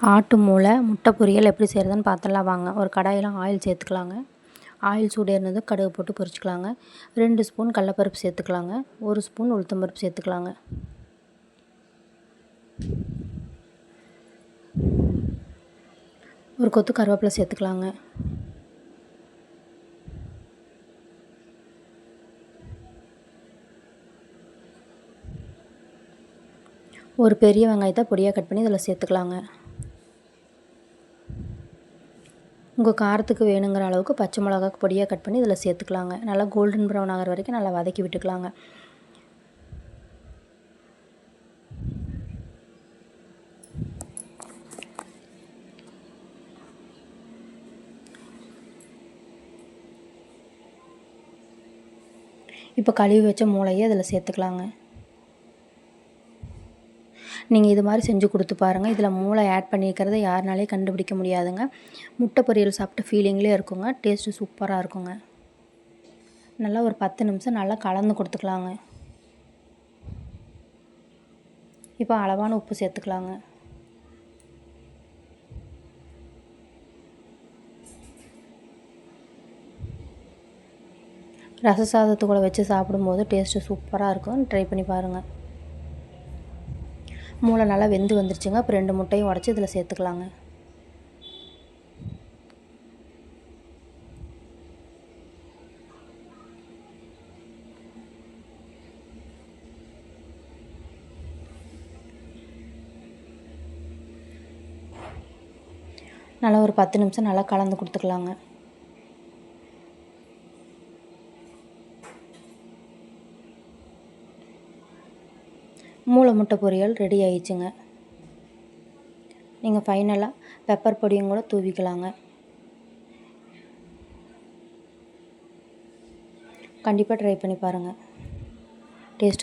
ஆட்டு மூளை முட்டை பொரியல் எப்படி செய்கிறதுன்னு பார்த்துடலாம் வாங்க. ஒரு கடாயில் ஆயில் சேர்த்துக்கலாங்க. ஆயில் சூடேறினதும் கடுகு போட்டு பொரிச்சுக்கலாங்க. 2 ஸ்பூன் கடலப்பருப்பு சேர்த்துக்கலாங்க. 1 ஸ்பூன் உளுத்தம்பருப்பு சேர்த்துக்கலாங்க. ஒரு கொத்து கருவேப்பிலை சேர்த்துக்கலாங்க. ஒரு பெரிய வெங்காயத்தை பொடியாக கட் பண்ணி இதில் சேர்த்துக்கலாங்க. உங்கள் காரத்துக்கு வேணுங்கிற அளவுக்கு பச்சை மிளகா பொடியாக கட் பண்ணி இதில் சேர்த்துக்கலாங்க. நல்லா கோல்டன் ப்ரௌன் ஆகிற வரைக்கும் நல்லா வதக்கி விட்டுக்கலாங்க. இப்போ கழுவி வச்ச மூளையை இதில் சேர்த்துக்கலாங்க. நீங்கள் இது மாதிரி செஞ்சு கொடுத்து பாருங்கள். இதில் மூளை ஆட் பண்ணியிருக்கிறத யாருனாலையும் கண்டுபிடிக்க முடியாதுங்க. முட்டை பொரியல் சாப்பிட்ட ஃபீலிங்லேயே இருக்குங்க. டேஸ்ட்டு சூப்பராக இருக்குங்க. நல்லா ஒரு 10 நிமிஷம் நல்லா கலந்து கொடுத்துக்கலாங்க. இப்போ அளவான உப்பு சேர்த்துக்கலாங்க. ரச சாதத்து கூட வச்சு சாப்பிடும்போது டேஸ்ட்டு சூப்பராக இருக்கும். ட்ரை பண்ணி பாருங்கள். மூளை நல்லா வெந்து வந்துருச்சுங்க. இப்போ 2 முட்டையும் உடச்சி இதில் சேர்த்துக்கலாங்க. நல்லா ஒரு 10 நிமிஷம் நல்லா கலந்து கொடுத்துக்கலாங்க. மூளை முட்டை பொரியல் ரெடி ஆயிடுச்சுங்க. நீங்கள் ஃபைனலாக பெப்பர் பொடியும் கூட தூவிக்கலாங்க. கண்டிப்பாக ட்ரை பண்ணி பாருங்கள். டேஸ்ட்டு